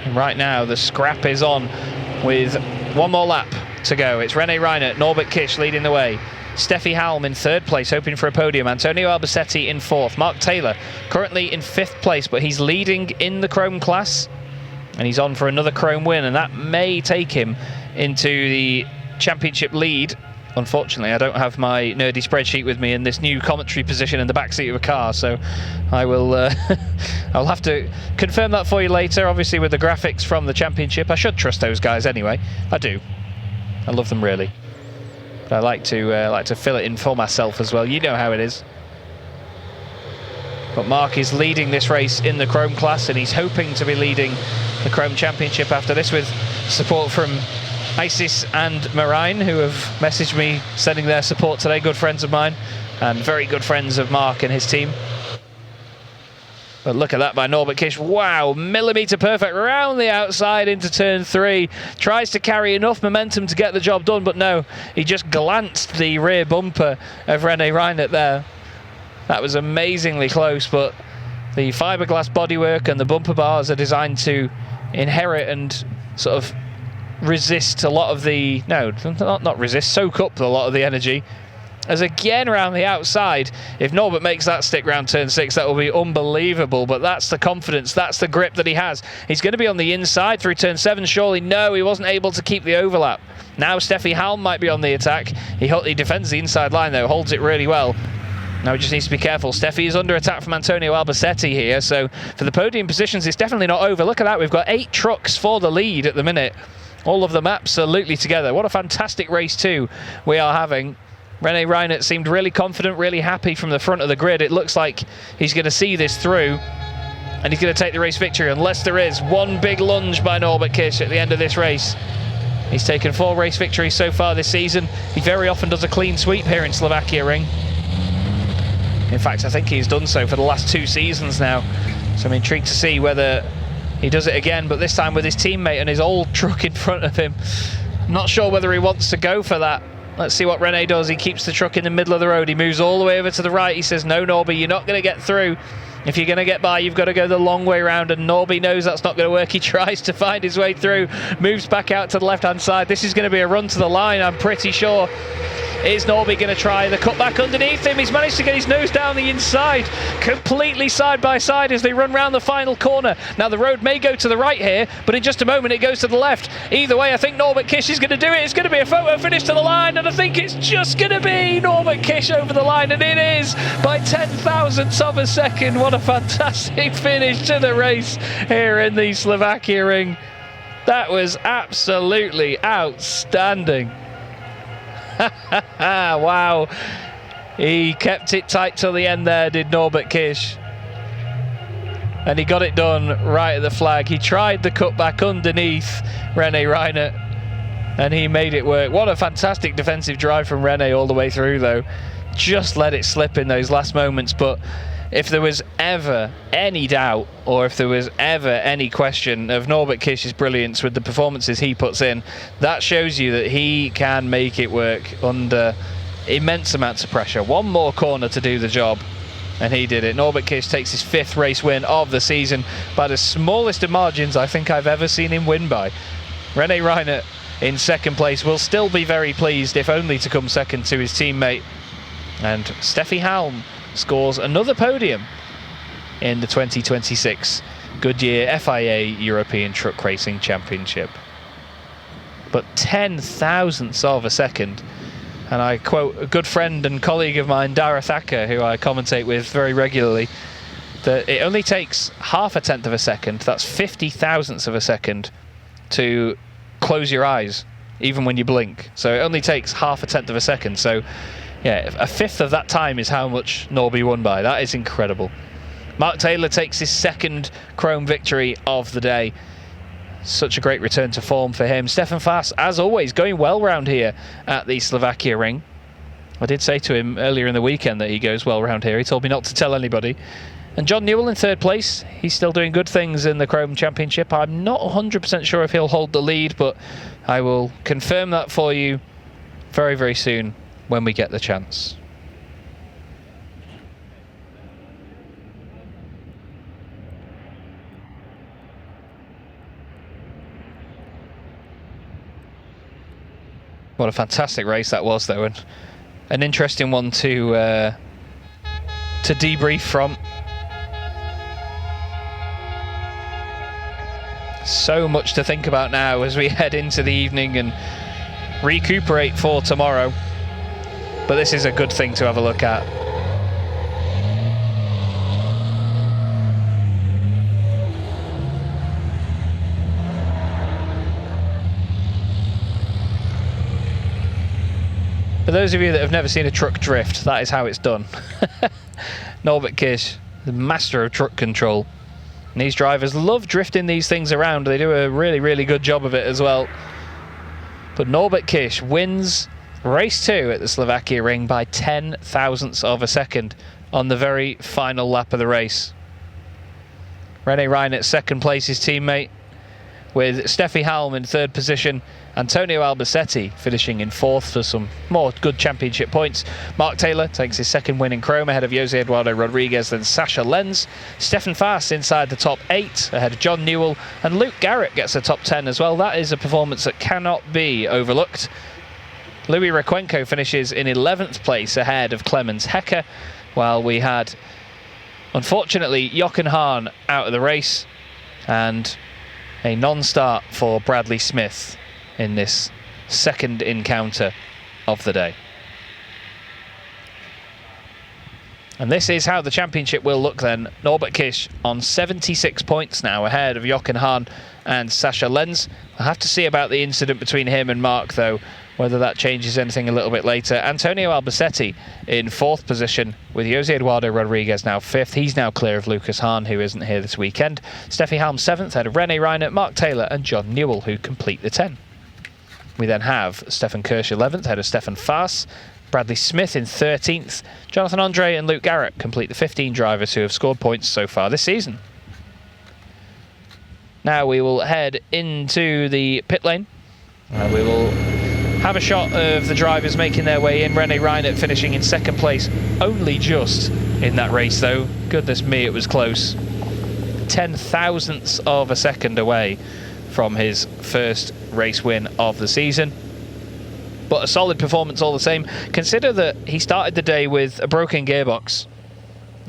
And right now, the scrap is on with one more lap to go. It's Reném Reinertem, Norbert Kiss leading the way. Steffi Halm in third place, hoping for a podium. Antonio Albacete in fourth. Mark Taylor currently in fifth place, but he's leading in the Chrome class. And he's on for another Chrome win, and that may take him into the championship lead. Unfortunately, I don't have my nerdy spreadsheet with me in this new commentary position in the backseat of a car, so I will I'll have to confirm that for you later, obviously with the graphics from the championship. I should trust those guys anyway. I do. I love them really. But I like to fill it in for myself as well. You know how it is. But Mark is leading this race in the Chrome class, and he's hoping to be leading the Chrome Championship after this, with support from Isis and Marine, who have messaged me sending their support today. Good friends of mine and very good friends of Mark and his team. But look at that by Norbert Kiss. Wow, millimetre perfect around the outside into turn 3. Tries to carry enough momentum to get the job done, but no, he just glanced the rear bumper of Reném Reinertem there. That was amazingly close, but the fiberglass bodywork and the bumper bars are designed to inherit and sort of resist a lot of the, no, not resist, soak up a lot of the energy. As again around the outside, if Norbert makes that stick round turn 6, that will be unbelievable. But that's the confidence, that's the grip that he has. He's going to be on the inside through turn 7, surely. No, he wasn't able to keep the overlap. Now Steffi Halm might be on the attack. He defends the inside line though, holds it really well. Now he just needs to be careful. Steffi is under attack from Antonio Albacete here, so for the podium positions, it's definitely not over. Look at that, we've got 8 trucks for the lead at the minute. All of them absolutely together. What a fantastic race too we are having. Reném Reinertem seemed really confident, really happy from the front of the grid. It looks like he's going to see this through, and he's going to take the race victory, unless there is one big lunge by Norbert Kiss at the end of this race. He's taken 4 race victories so far this season. He very often does a clean sweep here in Slovakia Ring. In fact, I think he's done so for the last 2 seasons now. So I'm intrigued to see whether he does it again, but this time with his teammate and his old truck in front of him. Not sure whether he wants to go for that. Let's see what Renné does. He keeps the truck in the middle of the road. He moves all the way over to the right. He says, no, Norby, you're not going to get through. If you're going to get by, you've got to go the long way round, and Norby knows that's not going to work. He tries to find his way through, moves back out to the left-hand side. This is going to be a run to the line, I'm pretty sure. Is Norby going to try the cutback underneath him? He's managed to get his nose down the inside, completely side by side as they run round the final corner. Now the road may go to the right here, but in just a moment it goes to the left. Either way, I think Norbert Kiss is going to do it. It's going to be a photo finish to the line, and I think it's just going to be Norbert Kiss over the line, and it is by 10,000ths of a second. What a fantastic finish to the race here in the Slovakia Ring. That was absolutely outstanding. Wow, he kept it tight till the end there, did Norbert Kiss, and he got it done right at the flag. He tried the cutback underneath Reném Reinertem and he made it work. What a fantastic defensive drive from Renné all the way through though. Just let it slip in those last moments, but if there was ever any doubt, or if there was ever any question of Norbert Kiss's brilliance with the performances he puts in, that shows you that he can make it work under immense amounts of pressure. One more corner to do the job, and he did it. Norbert Kiss takes his 5th race win of the season by the smallest of margins I think I've ever seen him win by. Reném Reinertem in 2nd place will still be very pleased, if only to come 2nd to his teammate. And Steffi Halm scores another podium in the 2026 Goodyear FIA European Truck Racing Championship. But 10,000ths of a second, and I quote a good friend and colleague of mine, Dara Thacker, who I commentate with very regularly, that it only takes 0.5 of a second, that's 50,000ths of a second, to close your eyes, even when you blink. So it only takes 0.5 of a second. So yeah, 1/5 of that time is how much Norby won by. That is incredible. Mark Taylor takes his 2nd Chrome victory of the day. Such a great return to form for him. Stefan Fass, as always, going well round here at the Slovakia Ring. I did say to him earlier in the weekend that he goes well round here. He told me not to tell anybody. And John Newell in 3rd place. He's still doing good things in the Chrome Championship. I'm not 100% sure if he'll hold the lead, but I will confirm that for you very, very soon when we get the chance. What a fantastic race that was, though, and an interesting one to debrief from. So much to think about now as we head into the evening and recuperate for tomorrow. But this is a good thing to have a look at. For those of you that have never seen a truck drift, that is how it's done. Norbert Kiss, the master of truck control. And these drivers love drifting these things around. They do a really, really good job of it as well. But Norbert Kiss wins race 2 at the Slovakia Ring by 10 thousandths of a second on the very final lap of the race. Reném Reinertem second place, his teammate, with Steffi Halm in third position. Antonio Albacete finishing in fourth for some more good championship points. Mark Taylor takes his second win in Chrome ahead of Jose Eduardo Rodriguez, then Sasha Lenz. Stefan Faas inside the top 8 ahead of John Newell, and Luke Garrett gets a top 10 as well. That is a performance that cannot be overlooked. Louis Requenco finishes in 11th place ahead of Clemens Hecker, while we had, unfortunately, Jochen Hahn out of the race and a non-start for Bradley Smith in this second encounter of the day. And this is how the championship will look then. Norbert Kiss on 76 points now ahead of Jochen Hahn and Sasha Lenz. I'll have to see about the incident between him and Mark, though, whether that changes anything a little bit later. Antonio Albacete in fourth position with Jose Eduardo Rodriguez now fifth. He's now clear of Lucas Hahn, who isn't here this weekend. Steffi Halm seventh ahead of Reném Reinertem, Mark Taylor and John Newell, who complete the 10. We then have Stefan Kirsch 11th ahead of Stefan Faas. Bradley Smith in 13th. Jonathan Andre and Luke Garrett complete the 15 drivers who have scored points so far this season. Now we will head into the pit lane. We will have a shot of the drivers making their way in. Reném Reinertem finishing in second place, only just in that race though. Goodness me, it was close. 10 thousandths of a second away from his first race win of the season. But a solid performance all the same. Consider that he started the day with a broken gearbox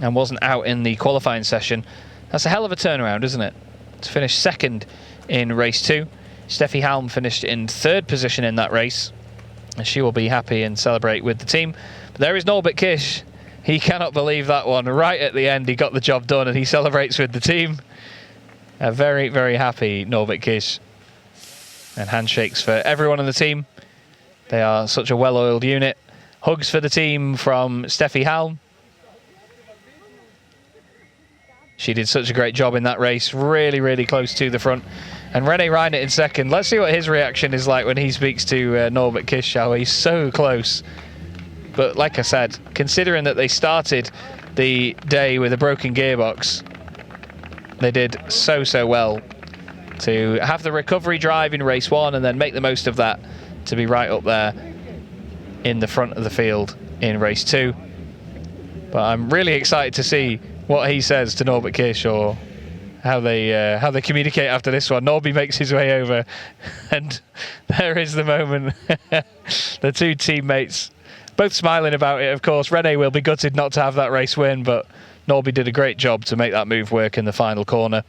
and wasn't out in the qualifying session. That's a hell of a turnaround, isn't it? To finish second in race 2. Steffi Halm finished in third position in that race, and she will be happy and celebrate with the team. But there is Norbert Kiss. He cannot believe that one. Right at the end, he got the job done and he celebrates with the team. A very, very happy Norbert Kiss. And handshakes for everyone on the team. They are such a well-oiled unit. Hugs for the team from Steffi Halm. She did such a great job in that race. Really, really close to the front. And Reném Reinertem in second. Let's see what his reaction is like when he speaks to Norbert Kiss, shall we? So close. But like I said, considering that they started the day with a broken gearbox, they did so well to have the recovery drive in race 1 and then make the most of that to be right up there in the front of the field in race 2. But I'm really excited to see what he says to Norbert Kiss, or how they communicate after this one. Norby makes his way over, and there is the moment. The two teammates both smiling about it, of course. Renné will be gutted not to have that race win, but Norby did a great job to make that move work in the final corner.